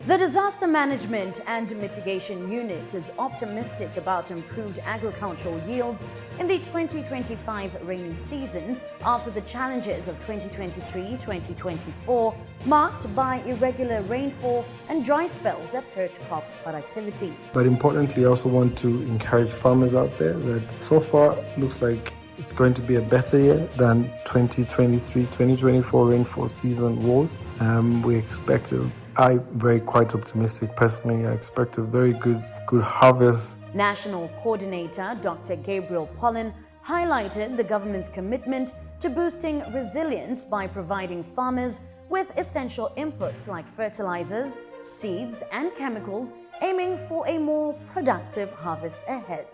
The Disaster Management and Mitigation Unit is optimistic about improved agricultural yields in the 2025 rainy season after the challenges of 2023-2024, marked by irregular rainfall and dry spells that hurt crop productivity. But importantly, I also want to encourage farmers out there that so far looks like it's going to be a better year than 2023-2024 rainfall season was. I'm quite optimistic personally. I expect a very good harvest. National Coordinator Dr. Gabriel Pollen highlighted the government's commitment to boosting resilience by providing farmers with essential inputs like fertilizers, seeds, and chemicals, aiming for a more productive harvest ahead.